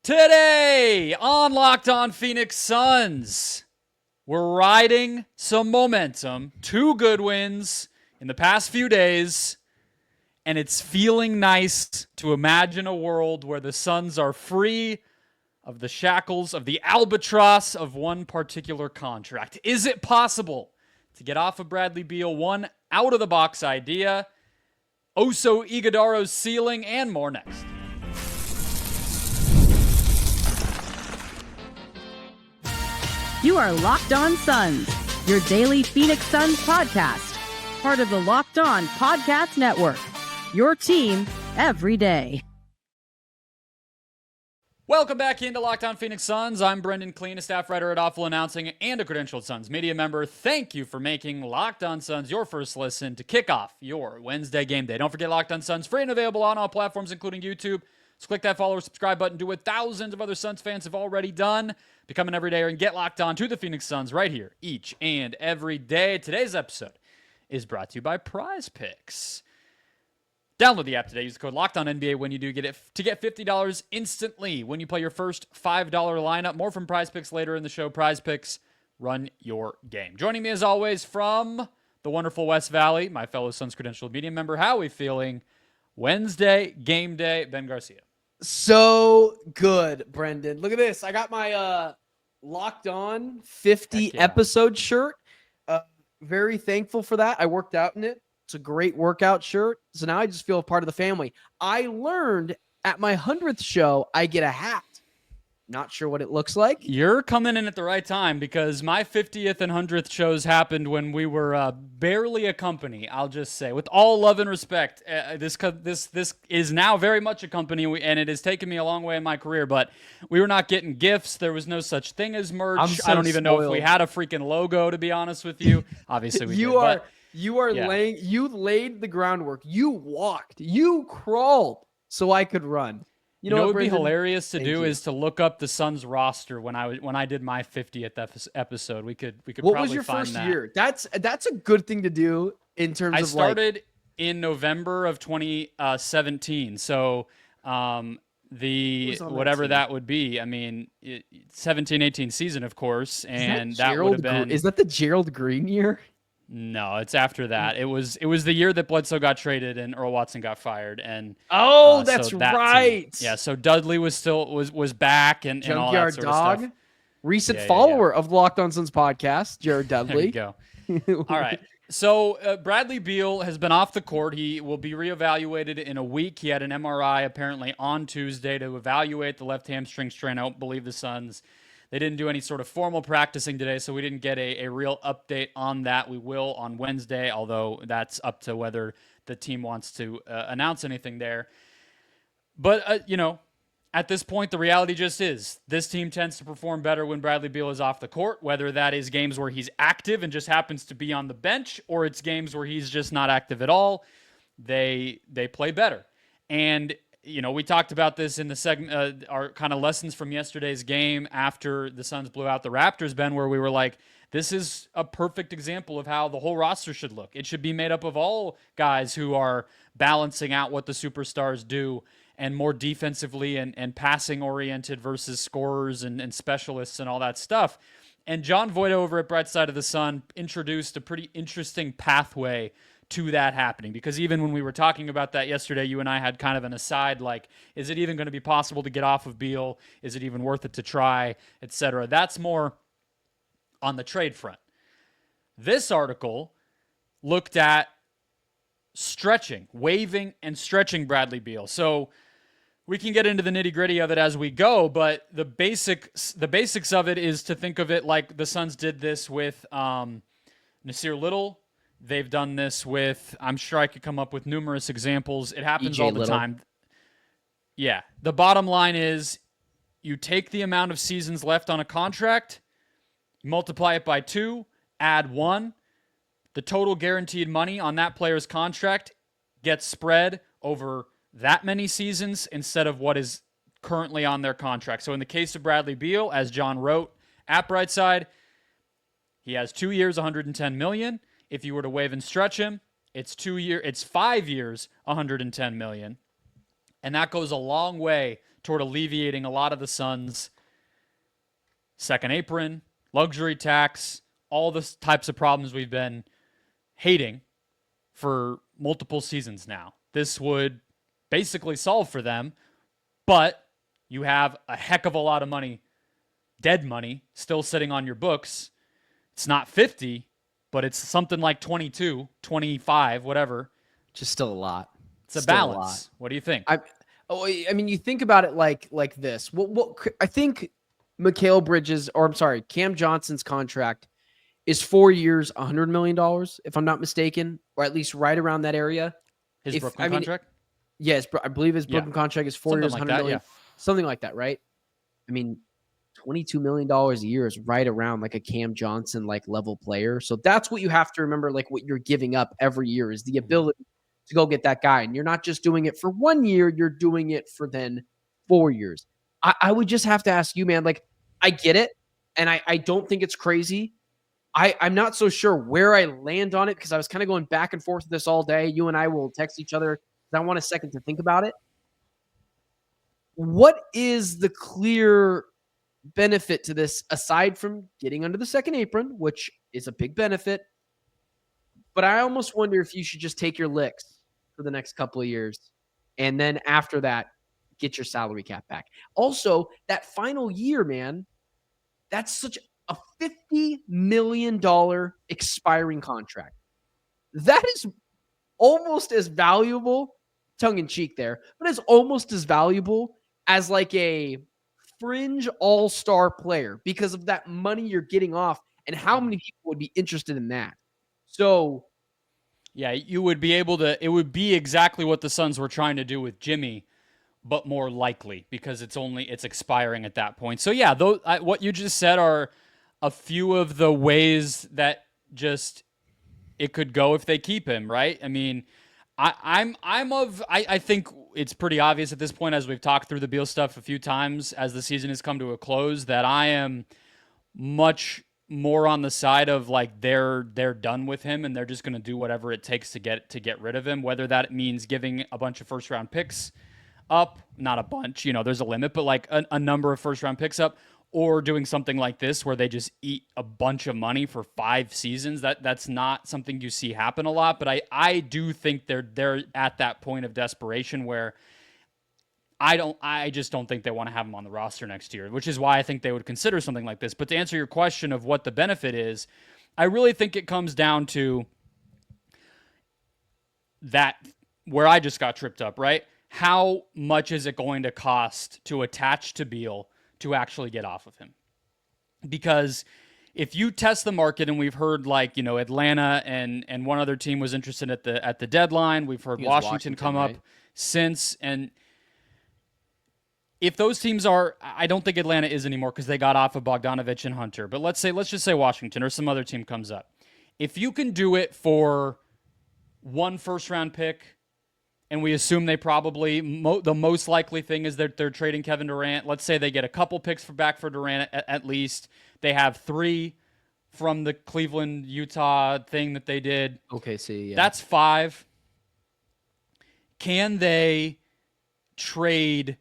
Today on Locked On Phoenix Suns, we're riding some momentum. 2 good wins in the past few days, and it's feeling nice to imagine a world where the Suns are free of the shackles of the albatross of one particular contract. Is it possible to get off of Bradley Beal? One out-of-the-box idea, Oso Ighodaro's ceiling, and more next. You are Locked On Suns, your daily Phoenix Suns podcast, part of the Locked On Podcast Network, your team every day. Welcome back into Locked On Phoenix Suns. I'm Brendon, Kleen, a staff writer at Awful Announcing and a credentialed Suns media member. Thank you for making Locked On Suns your first listen to kick off your Wednesday game day. Don't forget Locked On Suns, free and available on all platforms, including YouTube. So click that follow or subscribe button. Do what thousands of other Suns fans have already done. Become an everydayer and get locked on to the Phoenix Suns right here each and every day. Today's episode is brought to you by Prize Picks. Download the app today. Use the code LOCKEDONNBA when you do get it to get $50 instantly when you play your first $5 lineup. More from Prize Picks later in the show. Prize Picks, run your game. Joining me as always from the wonderful West Valley, my fellow Suns credentialed media member. How are we feeling? Wednesday game day, Ben Garcia. So good, Brendon. Look at this. I got my Locked On 50 episode shirt. Very thankful for that. I worked out in it. It's a great workout shirt. So now I just feel a part of the family. I learned at my 100th show, I get a hat. Not sure what it looks like. You're coming in at the right time because my 50th and 100th shows happened when we were barely a company, I'll just say. With all love and respect, this is now very much a company, and it has taken me a long way in my career, but we were not getting gifts. There was no such thing as merch. I don't even know if we had a freaking logo, to be honest with you. Obviously we did. You laid the groundwork. You walked. You crawled so I could run. You know what would be hilarious to do is to look up the Suns roster when I did my 50th episode. We could what probably was your find first that. year? That's a good thing to do in terms of I started in November of 2017. So whatever that would be. I mean, 17-18 season, of course, and that would have been. Is that the Gerald Green year? No, it's after that. It was the year that Bledsoe got traded and Earl Watson got fired. And that's right. Yeah, so Dudley was back and all that sort of stuff. Recent follower of the Locked On Suns podcast, Jared Dudley. There you go. All right. So Bradley Beal has been off the court. He will be reevaluated in a week. He had an MRI apparently on Tuesday to evaluate the left hamstring strain. I don't believe the Suns. They didn't do any sort of formal practicing today, so we didn't get a real update on that. We will on Wednesday, although that's up to whether the team wants to announce anything there. But, at this point, the reality just is this team tends to perform better when Bradley Beal is off the court, whether that is games where he's active and just happens to be on the bench, or it's games where he's just not active at all. They play better. And we talked about this in the segment, our kind of lessons from yesterday's game after the Suns blew out the Raptors, Ben, where we were like, this is a perfect example of how the whole roster should look. It should be made up of all guys who are balancing out what the superstars do and more defensively and passing-oriented versus scorers and specialists and all that stuff. And John Voight over at Bright Side of the Sun introduced a pretty interesting pathway to that happening, because even when we were talking about that yesterday, you and I had kind of an aside like, is it even going to be possible to get off of Beal? Is it even worth it to try, etc.? That's more on the trade front. This article looked at waiving and stretching Bradley Beal. So we can get into the nitty-gritty of it as we go, but the basics of it is to think of it like the Suns did this with Nasir Little. They've done this with, I'm sure I could come up with numerous examples. It happens all the time. Yeah. The bottom line is you take the amount of seasons left on a contract, multiply it by 2, add 1. The total guaranteed money on that player's contract gets spread over that many seasons instead of what is currently on their contract. So in the case of Bradley Beal, as John wrote at Brightside, he has 2 years, $110 million. If you were to waive and stretch him, it's 5 years, $110 million. And that goes a long way toward alleviating a lot of the Suns' second apron, luxury tax, all the types of problems we've been hating for multiple seasons now. This would basically solve for them, but you have a heck of a lot of money, dead money, still sitting on your books. It's not 50, but it's something like 22, 25, whatever. Just still a lot. It's a balance. What do you think? I mean, you think about it like this. What I think Cam Johnson's contract is 4 years, $100 million, if I'm not mistaken, or at least right around that area. His Brooklyn contract? Yes, I believe his Brooklyn contract is 4 years, $100 million. Something like that, right? I mean, $22 million a year is right around like a Cam Johnson like level player. So that's what you have to remember, like what you're giving up every year is the ability to go get that guy. And you're not just doing it for 1 year, you're doing it for then 4 years. I would just have to ask you, man, like I get it. And I don't think it's crazy. I'm not so sure where I land on it because I was kind of going back and forth with this all day. You and I will text each other because I want a second to think about it. What is the clear benefit to this aside from getting under the second apron, which is a big benefit? But I almost wonder if you should just take your licks for the next couple of years. And then after that, get your salary cap back. Also, that final year, man, that's such a $50 million expiring contract. That is almost as valuable, tongue in cheek there, but it's almost as valuable as like a fringe all-star player because of that money you're getting off and how many people would be interested in that. So, yeah, you would be able to, it would be exactly what the Suns were trying to do with Jimmy, but more likely because it's expiring at that point. So yeah, what you just said are a few of the ways that just it could go if they keep him, right? I mean, I think it's pretty obvious at this point, as we've talked through the Beal stuff a few times as the season has come to a close, that I am much more on the side of like they're done with him and they're just going to do whatever it takes to get rid of him, whether that means giving a bunch of first round picks up, not a bunch, there's a limit, but like a number of first round picks up, or doing something like this where they just eat a bunch of money for 5 seasons. That's not something you see happen a lot, but I do think they're at that point of desperation where I just don't think they want to have him on the roster next year, which is why I think they would consider something like this. But to answer your question of what the benefit is, I really think it comes down to that where I just got tripped up, right? How much is it going to cost to attach to Beal to actually get off of him? Because if you test the market, and we've heard like, Atlanta and one other team was interested at the deadline. We've heard Washington come up since. And if those teams are, I don't think Atlanta is anymore because they got off of Bogdanovich and Hunter. But let's just say Washington or some other team comes up. If you can do it for 1 first round pick, and we assume they probably, the most likely thing is that they're trading Kevin Durant. Let's say they get a couple picks back for Durant at least. They have 3 from the Cleveland, Utah thing that they did. Okay, see, yeah. That's 5. Can they trade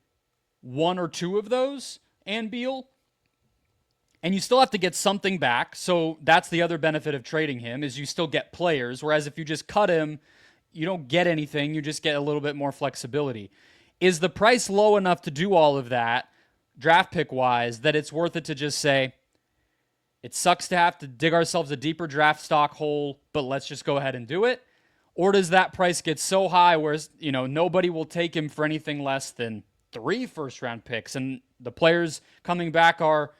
1 or 2 of those and Beal? And you still have to get something back. So that's the other benefit of trading him, is you still get players. Whereas if you just cut him, you don't get anything. You just get a little bit more flexibility. Is the price low enough to do all of that, draft pick-wise, that it's worth it to just say, it sucks to have to dig ourselves a deeper draft stock hole, but let's just go ahead and do it? Or does that price get so high where, nobody will take him for anything less than 3 first-round picks, and the players coming back are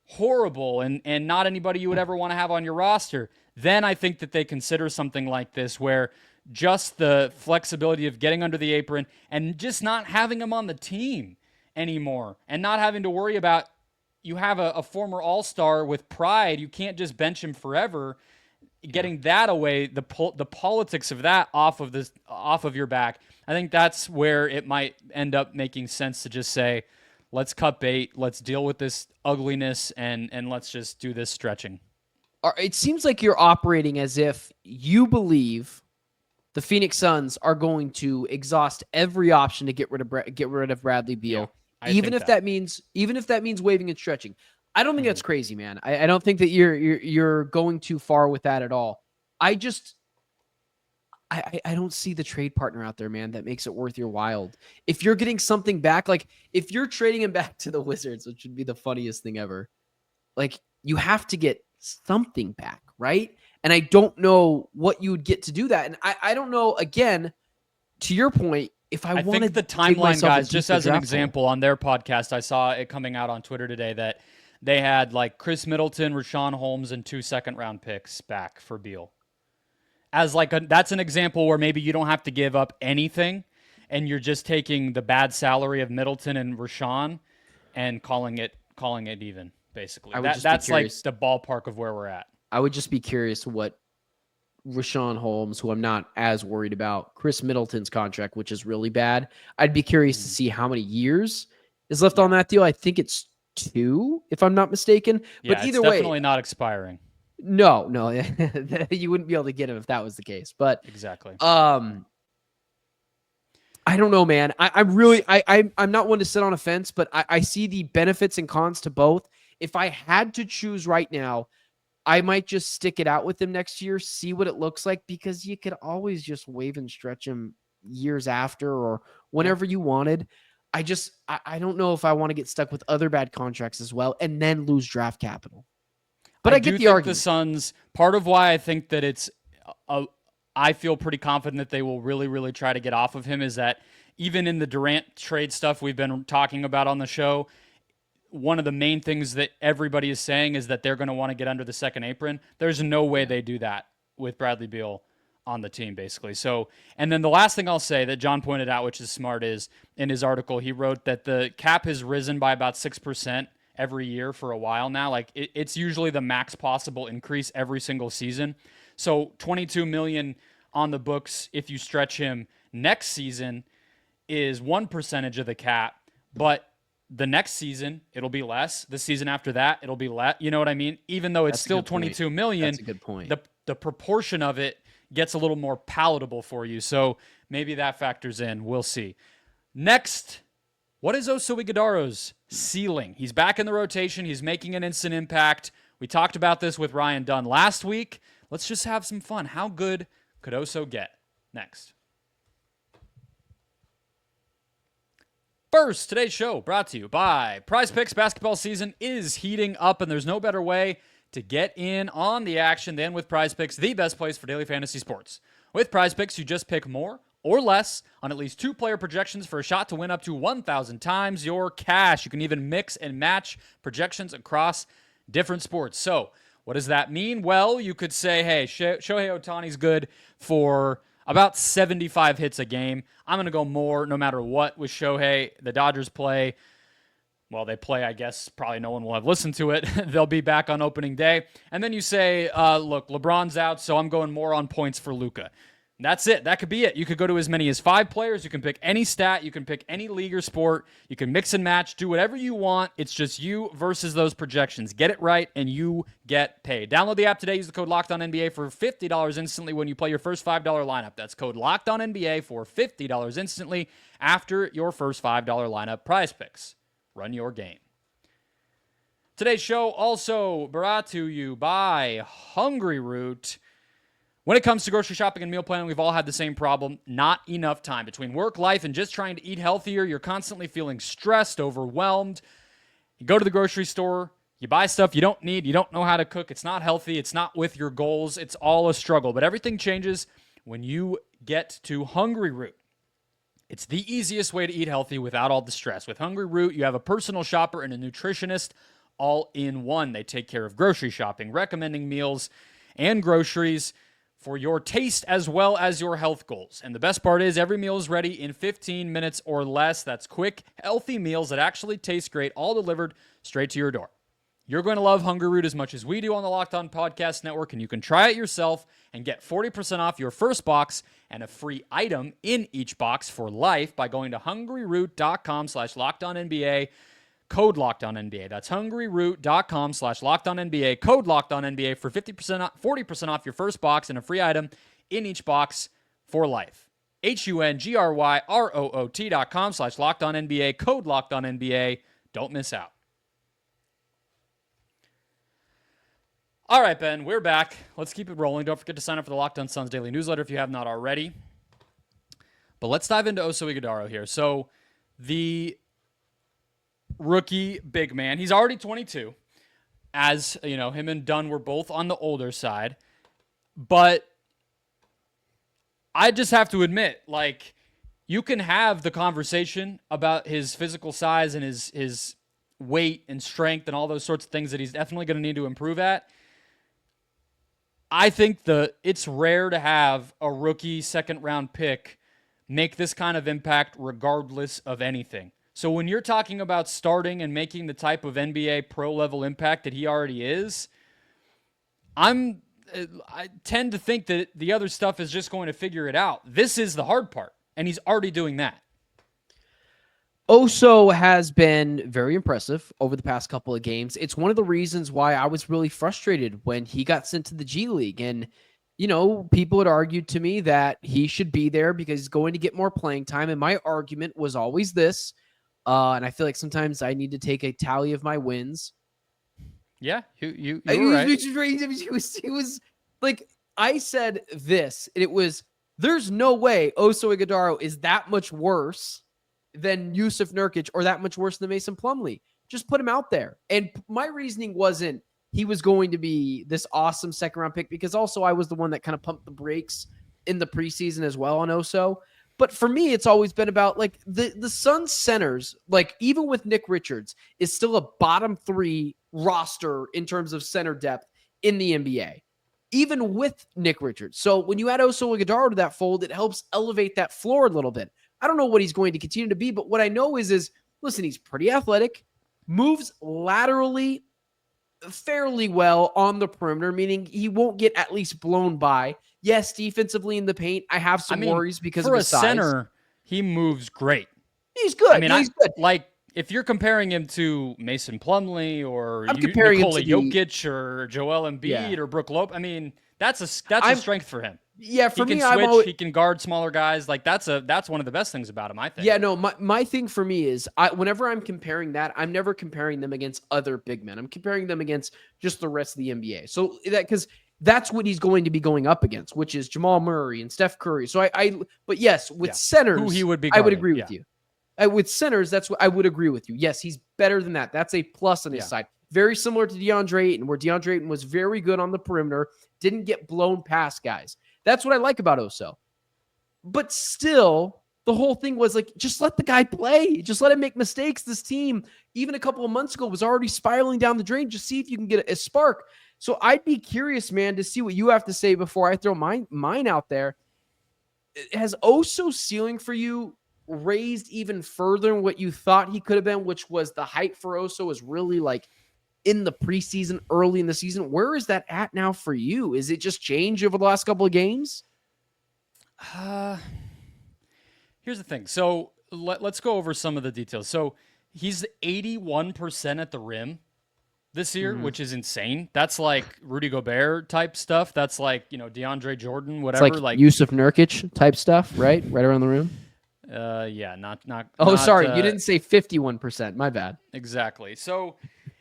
horrible and not anybody you would ever want to have on your roster? Then I think that they consider something like this where just the flexibility of getting under the apron and just not having him on the team anymore and not having to worry about, you have a former all-star with pride. You can't just bench him forever. Getting that away, the politics of that off of your back, I think that's where it might end up making sense to just say, let's cut bait, let's deal with this ugliness, and let's just do this stretching. It seems like you're operating as if you believe the Phoenix Suns are going to exhaust every option to get rid of Bradley Beal, even if that means waving and stretching. I don't think that's crazy, man. I don't think that you're going too far with that at all. I don't see the trade partner out there, man, that makes it worth your while. If you're getting something back, like if you're trading him back to the Wizards, which would be the funniest thing ever, like you have to get something back, right? And I don't know what you would get to do that. And I don't know, again, to your point, if I wanted think the timeline guys, just as an example, on their podcast, I saw it coming out on Twitter today that they had like Chris Middleton, Rashawn Holmes, and 2 second-round picks back for Beal. As like that's an example where maybe you don't have to give up anything, and you're just taking the bad salary of Middleton and Rashawn and calling it even, basically. That's like the ballpark of where we're at. I would just be curious what Rashawn Holmes, who I'm not as worried about, Chris Middleton's contract, which is really bad. I'd be curious to see how many years is left on that deal. I think it's 2, if I'm not mistaken. Yeah, but either it's way, definitely not expiring. No, you wouldn't be able to get him if that was the case. But exactly. I don't know, man. I'm not one to sit on a fence, but I see the benefits and cons to both. If I had to choose right now, I might just stick it out with him next year, see what it looks like, because you could always just wave and stretch him years after or whenever you wanted. I don't know if I want to get stuck with other bad contracts as well and then lose draft capital. But I get the argument. The Suns, part of why I think that I feel pretty confident that they will really, really try to get off of him is that even in the Durant trade stuff we've been talking about on the show, one of the main things that everybody is saying is that they're going to want to get under the second apron. There's no way they do that with Bradley Beal on the team, basically. So, and then the last thing I'll say that John pointed out, which is smart, is in his article, he wrote that the cap has risen by about 6% every year for a while now. Like it's usually the max possible increase every single season. So $22 million on the books, if you stretch him next season, is 1% of the cap, but the next season, it'll be less. The season after that, it'll be less. You know what I mean? Even though it's still $22 million, that's a good point. The proportion of it gets a little more palatable for you. So maybe that factors in. We'll see. Next, what is Oso Ighadaro's ceiling? He's back in the rotation. He's making an instant impact. We talked about this with Ryan Dunn last week. Let's just have some fun. How good could Oso get? Next. First, today's show brought to you by Prize Picks. Basketball season is heating up, and there's no better way to get in on the action than with Prize Picks, the best place for daily fantasy sports. With Prize Picks, you just pick more or less on at least 2 player projections for a shot to win up to 1,000 times your cash. You can even mix and match projections across different sports. So, what does that mean? Well, you could say, hey, Shohei Ohtani's good for about 75 hits a game. I'm going to go more no matter what with Shohei. The Dodgers play. Well, they play, I guess, probably no one will have listened to it. They'll be back on opening day. And then you say, look, LeBron's out, so I'm going more on points for Luka. That's it. That could be it. You could go to as many as 5 players. You can pick any stat. You can pick any league or sport. You can mix and match. Do whatever you want. It's just you versus those projections. Get it right, and you get paid. Download the app today. Use the code LOCKEDONNBA for $50 instantly when you play your first $5 lineup. That's code LOCKEDONNBA for $50 instantly after your first $5 lineup. Prize Picks. Run your game. Today's show also brought to you by Hungry Root. When it comes to grocery shopping and meal planning, we've all had the same problem. Not enough time. Between work, life, and just trying to eat healthier, you're constantly feeling stressed, overwhelmed. You go to the grocery store, you buy stuff you don't need, you don't know how to cook, it's not healthy, it's not with your goals, it's all a struggle. But everything changes when you get to Hungry Root. It's the easiest way to eat healthy without all the stress. With Hungry Root, you have a personal shopper and a nutritionist all in one. They take care of grocery shopping, recommending meals and groceries for your taste as well as your health goals. And the best part is every meal is ready in 15 minutes or less. That's quick, healthy meals that actually taste great, all delivered straight to your door. You're going to love Hungry Root as much as we do on the Locked On Podcast Network, and you can try it yourself and get 40% off your first box and a free item in each box for life by going to hungryroot.com/LockedOnNBA. Code LockedOnNBA. That's hungryroot.com/LockedOnNBA. Code LockedOnNBA for 40% off your first box and a free item in each box for life. HUNGRYROOT.com/LockedOnNBA, code LockedOnNBA. Don't miss out. All right, Ben, we're back. Let's keep it rolling. Don't forget to sign up for the Locked On Suns daily newsletter if you have not already. But let's dive into Oso Ighodaro here. So the rookie big man, he's already 22. As, you know, him and Dunn were both on the older side. But I just have to admit, like, you can have the conversation about his physical size and his weight and strength and all those sorts of things that he's definitely going to need to improve at. I think it's rare to have a rookie second-round pick make this kind of impact regardless of anything. So when you're talking about starting and making the type of NBA pro-level impact that he already is, I tend to think that the other stuff is just going to figure it out. This is the hard part, and he's already doing that. Oso has been very impressive over the past couple of games. It's one of the reasons why I was really frustrated when he got sent to the G League. And, you know, people had argued to me that he should be there because he's going to get more playing time. And my argument was always this, and I feel like sometimes I need to take a tally of my wins. Yeah, you were right. It was like, I said this, and it was, there's no way Oso Ighodaro is that much worse than Yusuf Nurkic or that much worse than Mason Plumlee. Just put him out there. And my reasoning wasn't he was going to be this awesome second-round pick, because also I was the one that kind of pumped the brakes in the preseason as well on Oso. But for me, it's always been about, like, the Suns centers, like, even with Nick Richards, is still a bottom 3 roster in terms of center depth in the NBA, even with Nick Richards. So when you add Oso Ighodaro to that fold, it helps elevate that floor a little bit. I don't know what he's going to continue to be, but what I know is listen, he's pretty athletic, moves laterally fairly well on the perimeter, meaning he won't get at least blown by. Yes, defensively in the paint, I have some worries because of his size. For a center, he moves great. He's good. He's good. Like, if you're comparing him to Mason Plumlee or comparing Nikola him to Jokic or Joel Embiid or Brook Lopez, I mean, that's a strength for him. Yeah, for me, he can guard smaller guys. Like, that's one of the best things about him, I think. Yeah, no, my thing for me is whenever I'm comparing that, I'm never comparing them against other big men. I'm comparing them against just the rest of the NBA. So because that's what he's going to be going up against, which is Jamal Murray and Steph Curry. So but yes, with centers, who he would be guarding, I would agree with you. With centers, that's what I would agree with you. Yes, he's better than that. That's a plus on his side. Very similar to DeAndre Ayton, where DeAndre Ayton was very good on the perimeter, didn't get blown past guys. That's what I like about Oso. But still, the whole thing was like, just let the guy play. Just let him make mistakes. This team, even a couple of months ago, was already spiraling down the drain. Just see if you can get a spark. So I'd be curious, man, to see what you have to say before I throw mine out there. Has Oso's ceiling for you raised even further than what you thought he could have been, which was the height for Oso was really like in the preseason, early in the season? Where is that at now for you? Is it just changed over the last couple of games? Here's the thing. So let's go over some of the details. So he's 81% at the rim this year, which is insane. That's like Rudy Gobert type stuff. That's like, DeAndre Jordan, whatever. It's like Yusuf Nurkic type stuff, right? Right around the rim. Yeah, not. Oh, sorry, you didn't say 51%. My bad. Exactly. So,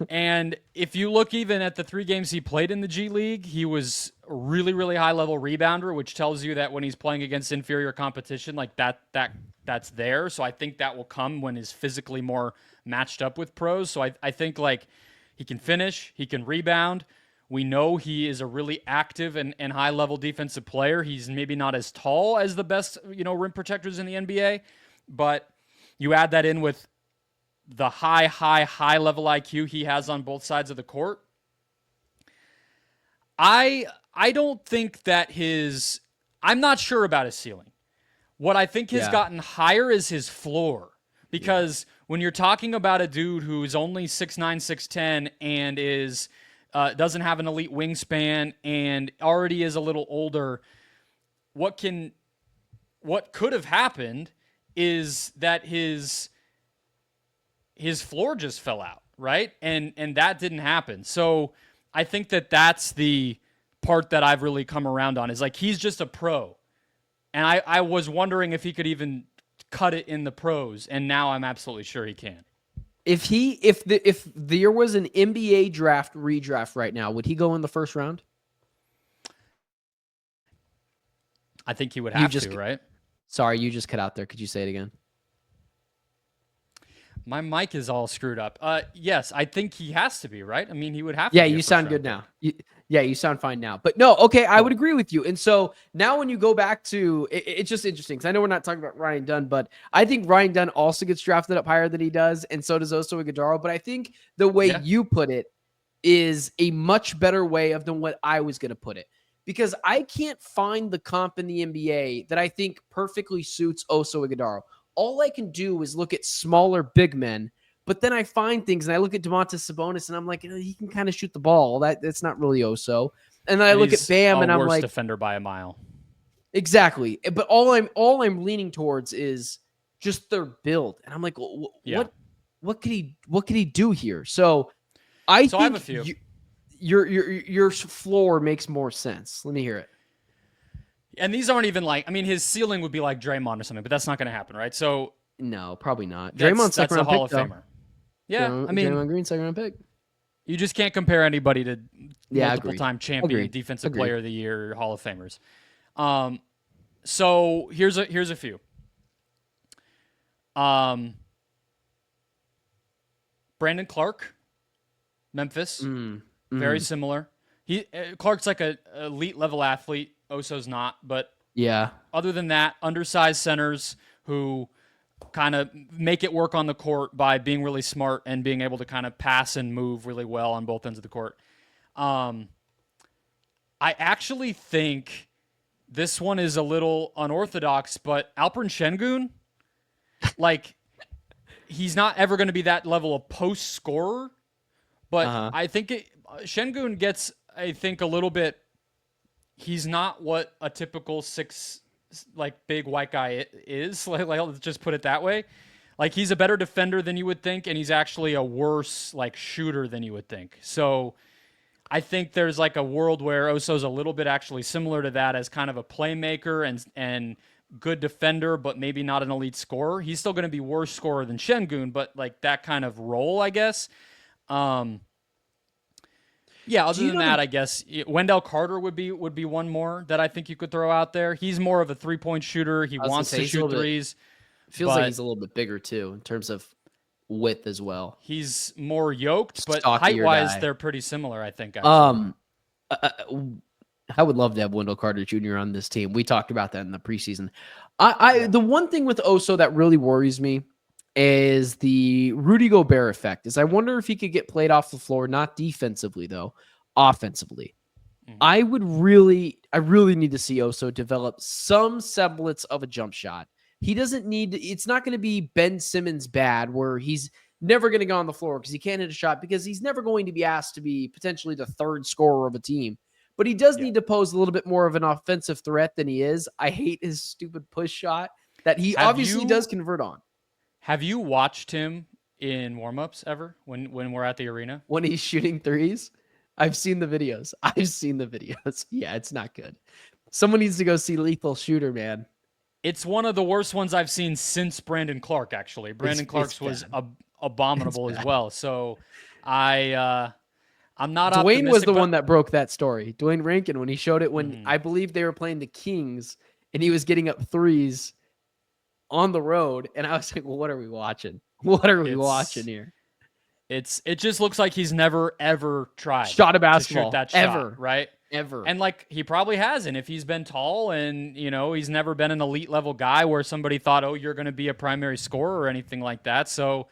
and if you look even at the 3 games he played in the G League, he was a really, really high level rebounder, which tells you that when he's playing against inferior competition, like that's there. So I think that will come when he's physically more matched up with pros. So I think like he can finish, he can rebound. We know he is a really active and high-level defensive player. He's maybe not as tall as the best, rim protectors in the NBA, but you add that in with the high-level IQ he has on both sides of the court. I don't think that I'm not sure about his ceiling. What I think has gotten higher is his floor, because when you're talking about a dude who's only 6'9", 6'10", and is doesn't have an elite wingspan and already is a little older, what could have happened is that his floor just fell out, right? And that didn't happen. So I think that's the part that I've really come around on, is like, he's just a pro. And I was wondering if he could even cut it in the pros, and now I'm absolutely sure he can. If there was an NBA draft redraft right now, would he go in the first round? I think he would have to, right? Sorry, you just cut out there. Could you say it again? My mic is all screwed up. Yes, I think he has to be, right? I mean, he would have to. Yeah, you sound good now. You sound fine now. But no, okay, I would agree with you. And so now when you go back to it's just interesting because I know we're not talking about Ryan Dunn, but I think Ryan Dunn also gets drafted up higher than he does, and so does Oso Ighodaro. But I think the way you put it is a much better way of than what I was going to put it. Because I can't find the comp in the NBA that I think perfectly suits Oso Ighodaro. All I can do is look at smaller big men, but then I find things and I look at Domantas Sabonis and I'm like, he can kind of shoot the ball. That's not really Oso. And then I look at Bam and I'm like, defender by a mile. Exactly. But all I'm leaning towards is just their build. And I'm like, what could he do here? So I have a few. Your floor makes more sense. Let me hear it. And these aren't even his ceiling would be like Draymond or something, but that's not going to happen, right? So no, probably not. Draymond's that's a Hall of pick, Famer. Yeah, Draymond Green, second round pick. You just can't compare anybody to multiple-time champion, defensive player of the year, Hall of Famers. So here's a few. Brandon Clark, Memphis, very similar. Clark's like a elite level athlete. Oso's not, but other than that, undersized centers who kind of make it work on the court by being really smart and being able to kind of pass and move really well on both ends of the court. I actually think this one is a little unorthodox, but Alperen Şengün, he's not ever going to be that level of post scorer, but I think Şengün gets, a little bit. He's not what a typical big white guy is. Let's just put it that way. He's a better defender than you would think, and he's actually a worse shooter than you would think. So I think there's a world where Oso's a little bit actually similar to that as kind of a playmaker and good defender, but maybe not an elite scorer. He's still going to be worse scorer than Şengün, but that kind of role, I guess. Yeah, other than that, I guess Wendell Carter would be one more that I think you could throw out there. He's more of a three-point shooter. He wants to shoot threes. Feels like he's a little bit bigger too in terms of width as well. He's more yoked, but height-wise, they're pretty similar, I think. Actually. I would love to have Wendell Carter Jr. on this team. We talked about that in the preseason. The one thing with Oso that really worries me is the Rudy Gobert effect. Is I wonder if he could get played off the floor, not defensively though, offensively. I really need to see Oso develop some semblance of a jump shot. He doesn't need to, it's not going to be Ben Simmons bad where he's never going to go on the floor because he can't hit a shot because he's never going to be asked to be potentially the third scorer of a team. But he does need to pose a little bit more of an offensive threat than he is. I hate his stupid push shot that he obviously does convert on. Have you watched him in warmups ever when we're at the arena? When he's shooting threes? I've seen the videos. Yeah, it's not good. Someone needs to go see Lethal Shooter, man. It's one of the worst ones I've seen since Brandon Clark, actually. Brandon Clark's was abominable as well. So I'm not Dwayne was the one that broke that story. Dwayne Rankin, when he showed it when I believe they were playing the Kings and he was getting up threes on the road, and I was like, well, what are we watching? What are we watching here? It just looks like he's never ever tried shot a basketball to shoot that shot, right? Ever. And he probably hasn't if he's been tall and he's never been an elite level guy where somebody thought, oh, you're going to be a primary scorer or anything like that. So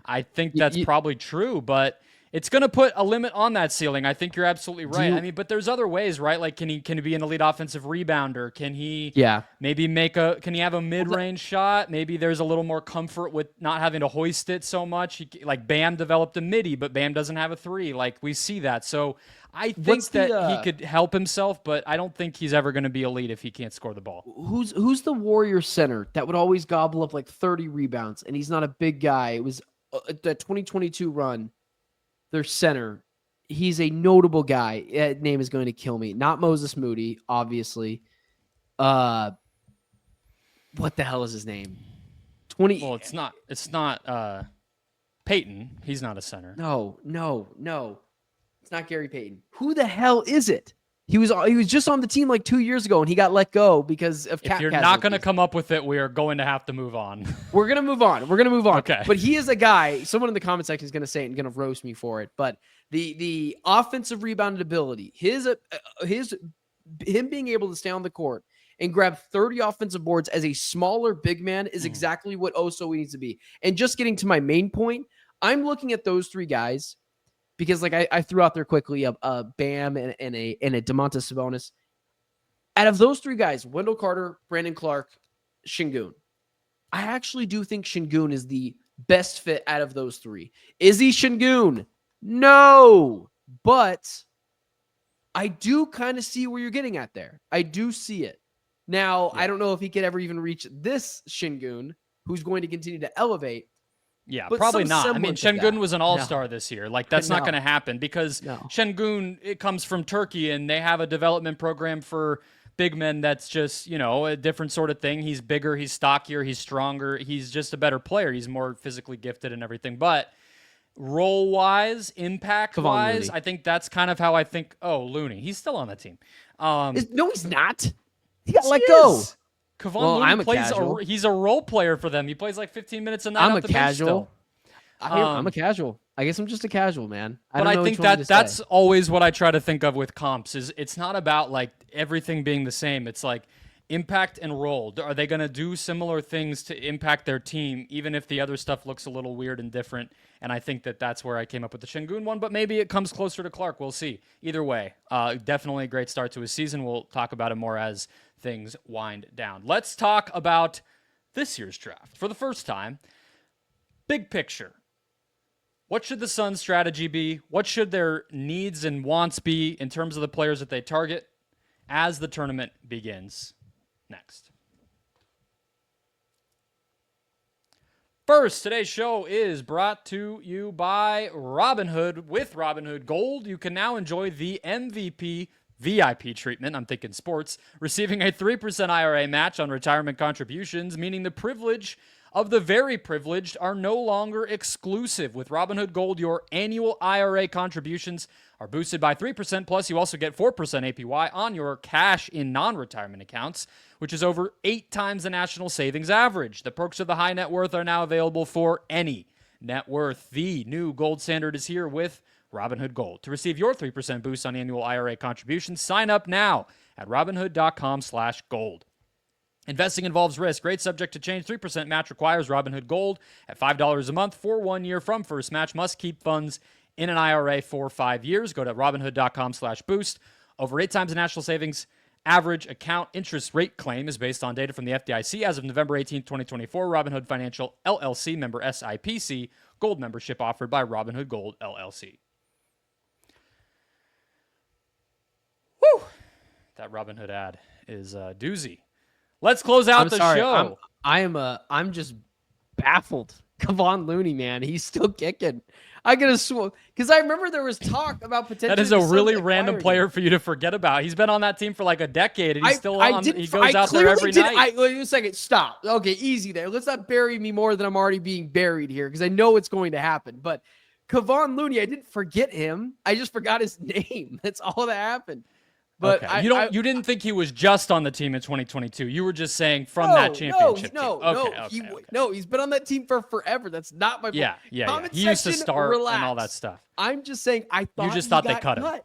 I think that's probably true, but it's going to put a limit on that ceiling. I think you're absolutely right. But there's other ways, right? Can he be an elite offensive rebounder? Can he maybe can he have a mid-range shot? Maybe there's a little more comfort with not having to hoist it so much. Bam developed a midi, but Bam doesn't have a three. We see that. So I think that he could help himself, but I don't think he's ever going to be elite if he can't score the ball. Who's the Warrior center that would always gobble up 30 rebounds, and he's not a big guy? It was the 2022 run. Their center, he's a notable guy. That name is going to kill me. Not Moses Moody, obviously. what the hell is his name? 20. Well, it's not Peyton. He's not a center. No. It's not Gary Payton. Who the hell is it? He was just on the team like 2 years ago, and he got let go because of cap. If you're not going to come up with it, we are going to have to move on. We're going to move on. Okay. But he is a guy, someone in the comment section is going to say it and going to roast me for it. But the offensive rebounded ability, him being able to stay on the court and grab 30 offensive boards as a smaller big man is exactly what Oso needs to be. And just getting to my main point, I'm looking at those three guys because like I threw out there quickly a Bam and a Domantas Sabonis. Out of those three guys, Wendell Carter, Brandon Clark, Şengün, I actually do think Şengün is the best fit out of those three. Is he Şengün? No, but I do kind of see where you're getting at there. I do see it. Now, I don't know if he could ever even reach this Şengün, who's going to continue to elevate. Yeah, probably not. I mean, Şengün was an all-star this year. Like, that's not going to happen because Şengün, it comes from Turkey, and they have a development program for big men that's just, a different sort of thing. He's bigger, he's stockier, he's stronger. He's just a better player. He's more physically gifted and everything. But role-wise, impact-wise, I think that's kind of how I think, Looney. He's still on the team. No, he's not. He got let go. Kevon Looney plays he's a role player for them. He plays like 15 minutes a night. I'm a casual. I'm a casual. I guess I'm just a casual, man. But I think that's always what I try to think of with comps is it's not about like everything being the same. It's like impact and role. Are they going to do similar things to impact their team, even if the other stuff looks a little weird and different? And I think that's where I came up with the Şengün one, but maybe it comes closer to Clark. We'll see. Either way, definitely a great start to his season. We'll talk about it more as things wind down. Let's talk about this year's draft. For the first time, big picture. What should the Suns' strategy be? What should their needs and wants be in terms of the players that they target as the tournament begins next? First, today's show is brought to you by Robinhood. With Robinhood Gold, you can now enjoy the MVP VIP treatment, I'm thinking sports, receiving a 3% IRA match on retirement contributions, meaning the privilege of the very privileged are no longer exclusive. With Robinhood Gold, your annual IRA contributions are boosted by 3%, plus you also get 4% APY on your cash in non-retirement accounts, which is over 8 times the national savings average. The perks of the high net worth are now available for any net worth. The new gold standard is here with Robinhood Gold. To receive your 3% boost on annual IRA contributions, sign up now at Robinhood.com/gold. Investing involves risk. Rate subject to change. 3% match requires Robinhood Gold at $5 a month for 1 year from first match. Must keep funds in an IRA for 5 years. Go to Robinhood.com/boost. Over 8 times the national savings average account interest rate claim is based on data from the FDIC as of November 18, 2024. Robinhood Financial LLC, member SIPC. Gold membership offered by Robinhood Gold LLC. Woo! That Robinhood ad is a doozy. Let's close out show. I'm just baffled. Kevon Looney, man, he's still kicking. I could have sworn because I remember there was talk about potentially. That is a really random player for you to forget about. He's been on that team for like a decade, and he's still on. He goes out there every night. Wait a second, stop. Okay, easy there. Let's not bury me more than I'm already being buried here because I know it's going to happen. But Kevon Looney, I didn't forget him. I just forgot his name. That's all that happened. But okay. You didn't think he was just on the team in 2022. You were just saying from that championship team. No, he's been on that team for forever. That's not my point. Yeah. He used to start and all that stuff. I'm just saying I thought you just thought they cut him.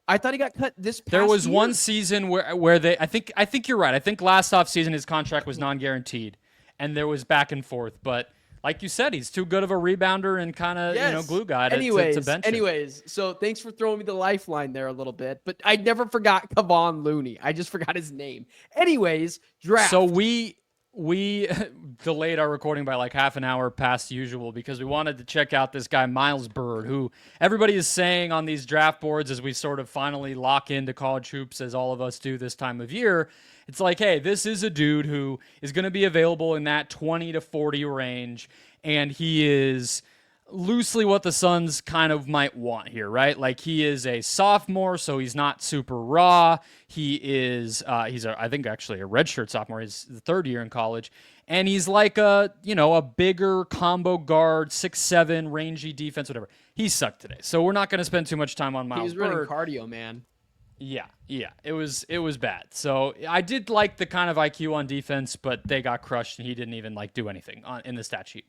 I thought he got cut this past There was year. one season where they I think you're right. I think last offseason his contract was non-guaranteed and there was back and forth, but like you said, he's too good of a rebounder and kind of glue guy to bench him. Anyways, so thanks for throwing me the lifeline there a little bit, but I never forgot Kevon Looney. I just forgot his name. Anyways, draft. So we delayed our recording by like half an hour past usual because we wanted to check out this guy Miles Bird, who everybody is saying on these draft boards as we sort of finally lock into college hoops, as all of us do this time of year. It's like, hey, this is a dude who is going to be available in that 20 to 40 range, and he is loosely what the Suns kind of might want here, right? Like, he is a sophomore, so he's not super raw. He is, I think actually a redshirt sophomore. He's the third year in college. And he's like a bigger combo guard, 6'7", rangy defense, whatever. He sucked today. So we're not going to spend too much time on Miles He was running Bird. cardio, man. Yeah, it was bad. So I did like the kind of IQ on defense, but they got crushed, and he didn't even do anything in the stat sheet.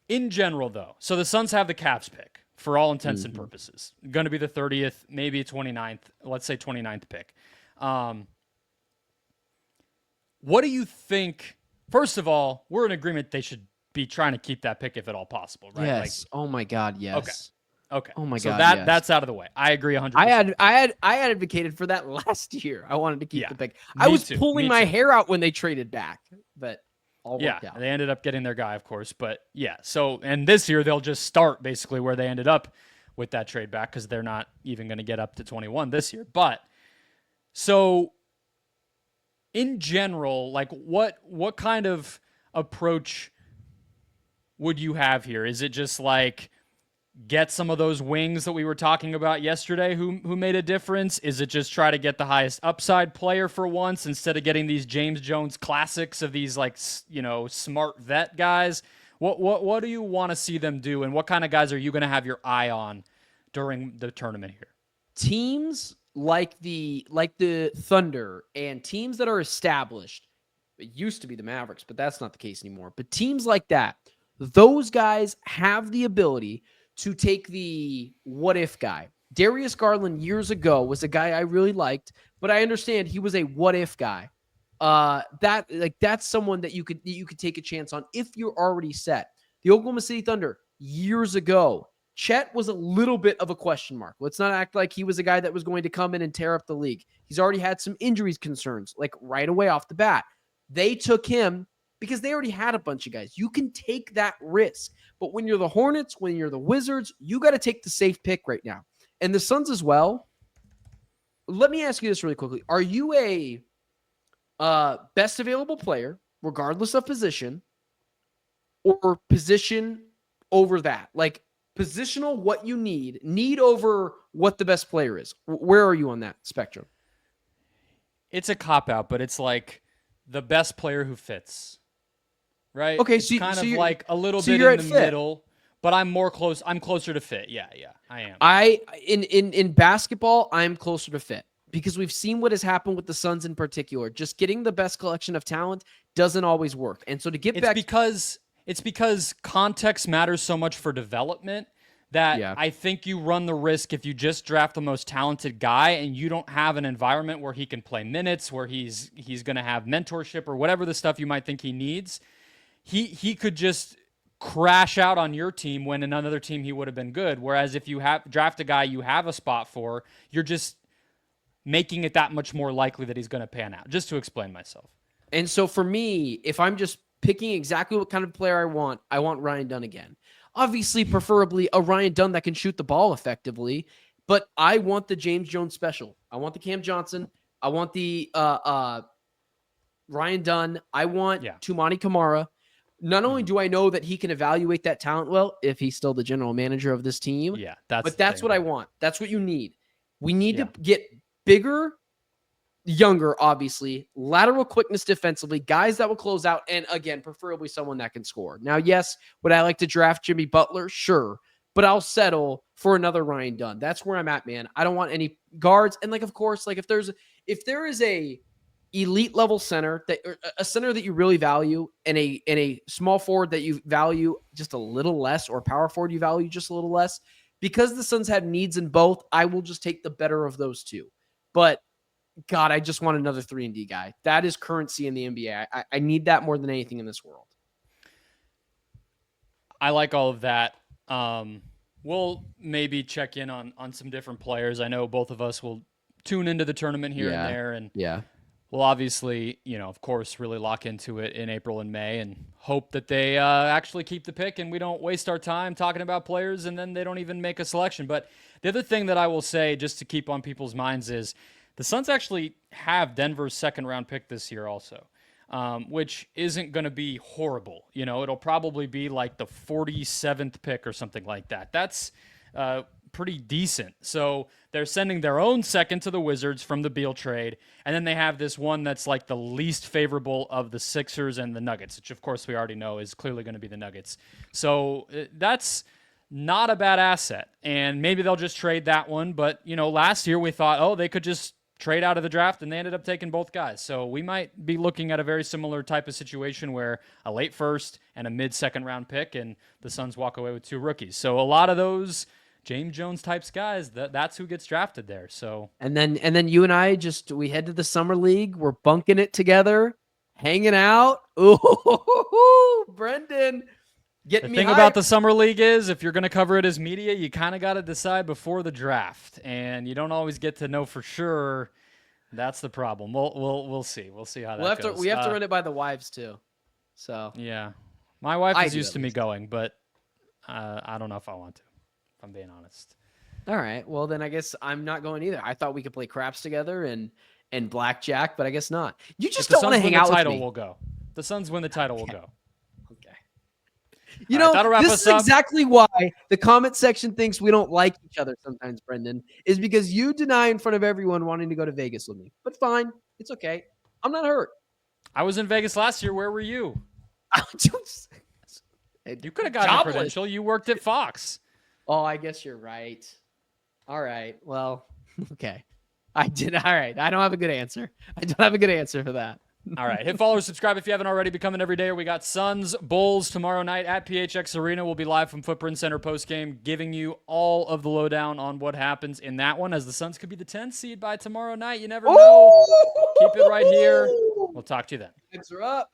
In general, though, so the Suns have the Cavs pick for all intents and purposes. Going to be the 30th, maybe 29th, let's say 29th pick. What do you think? First of all, we're in agreement they should be trying to keep that pick if at all possible, right? Yes. Oh my God. Yes. Okay. Oh my so God. That's out of the way. I agree 100%. I advocated for that last year. I wanted to keep the pick. I Me was too, pulling me my too. hair out when they traded back, but all worked out. They ended up getting their guy, of course. But yeah, so, and this year they'll just start basically where they ended up with that trade back because they're not even going to get up to 21 this year. But so in general, what kind of approach would you have here? Is it just get some of those wings that we were talking about yesterday who made a difference? Is it just try to get the highest upside player for once instead of getting these James Jones classics of these smart vet guys? What do you want to see them do, and what kind of guys are you going to have your eye on during the tournament here? Teams like the Thunder and teams that are established. It used to be the Mavericks, but that's not the case anymore. But teams like that, those guys have the ability to take the what if guy. Darius Garland years ago was a guy I really liked, but I understand he was a what if guy. That's someone that you could take a chance on if you're already set. The Oklahoma City Thunder years ago, Chet was a little bit of a question mark. Let's not act like he was a guy that was going to come in and tear up the league. He's already had some injuries concerns, right away off the bat. They took him because they already had a bunch of guys. You can take that risk. But when you're the Hornets, when you're the Wizards, you got to take the safe pick right now. And the Suns as well. Let me ask you this really quickly. Are you a best available player, regardless of position, or position over that? Positional what you need over what the best player is. Where are you on that spectrum? It's a cop-out, but it's the best player who fits. Right? Okay, it's so kind of you're, a little so bit you're in the at fit. middle, but I'm closer to fit. Yeah, I am. In basketball, I'm closer to fit because we've seen what has happened with the Suns in particular. Just getting the best collection of talent doesn't always work. And so to get back, it's because context matters so much for development that I think you run the risk if you just draft the most talented guy and you don't have an environment where he can play minutes, where he's going to have mentorship or whatever the stuff you might think he needs. He could just crash out on your team when in another team he would have been good. Whereas if you draft a guy you have a spot for, you're just making it that much more likely that he's going to pan out, just to explain myself. And so for me, if I'm just picking exactly what kind of player I want Ryan Dunn again. Obviously, preferably a Ryan Dunn that can shoot the ball effectively, but I want the James Jones special. I want the Cam Johnson. I want the Ryan Dunn. I want Tumani Kamara. Not only do I know that he can evaluate that talent well, if he's still the general manager of this team, but that's what I want. That's what you need. We need to get bigger, younger, obviously, lateral quickness defensively, guys that will close out, and again, preferably someone that can score. Now, yes, would I like to draft Jimmy Butler? Sure, but I'll settle for another Ryan Dunn. That's where I'm at, man. I don't want any guards, and of course, if there is a elite level center, a center that you really value, and a small forward that you value just a little less, or power forward you value just a little less, because the Suns have needs in both, I will just take the better of those two. But God, I just want another 3-and-D guy. That is currency in the NBA. I need that more than anything in this world. I like all of that. We'll maybe check in on some different players. I know both of us will tune into the tournament here and there, and we'll obviously, of course, really lock into it in April and May and hope that they actually keep the pick and we don't waste our time talking about players and then they don't even make a selection. But the other thing that I will say, just to keep on people's minds, is the Suns actually have Denver's second-round pick this year also. which isn't going to be horrible. It'll probably be like the 47th pick or something like that. That's pretty decent. So they're sending their own second to the Wizards from the Beal trade, and then they have this one that's like the least favorable of the Sixers and the Nuggets, which of course we already know is clearly going to be the Nuggets. So that's not a bad asset, and maybe they'll just trade that one. But last year we thought, they could just trade out of the draft, and they ended up taking both guys. So we might be looking at a very similar type of situation where a late first and a mid-second round pick, and the Suns walk away with 2 rookies. So a lot of those James Jones types guys, that's who gets drafted there. So and then you and I we head to the summer league. We're bunking it together, hanging out. Ooh, Brendon, getting me the thing hyped. about the summer league is, if you're going to cover it as media, you kind of got to decide before the draft, and you don't always get to know for sure. That's the problem. We'll see. We'll see how that goes. We have to run it by the wives too. So yeah, my wife is used to me going, but I don't know if I want to. I'm being honest. All right. Well, then I guess I'm not going either. I thought we could play craps together and blackjack, but I guess not. You just don't want to hang out with me. The title will go. The Suns win the title will go. Okay. This is exactly why the comment section thinks we don't like each other sometimes, Brendon, is because you deny in front of everyone wanting to go to Vegas with me. But fine. It's okay. I'm not hurt. I was in Vegas last year. Where were you? You could have gotten a credential. You worked at Fox. Oh, I guess you're right. All right. Well, okay. I did. All right. I don't have a good answer. I don't have a good answer for that. All right. Hit follow or subscribe if you haven't already. Become an everydayer. We got Suns Bulls tomorrow night at PHX Arena. We'll be live from Footprint Center postgame, giving you all of the lowdown on what happens in that one, as the Suns could be the 10th seed by tomorrow night. You never know. Keep it right here. We'll talk to you then. Thanks are up.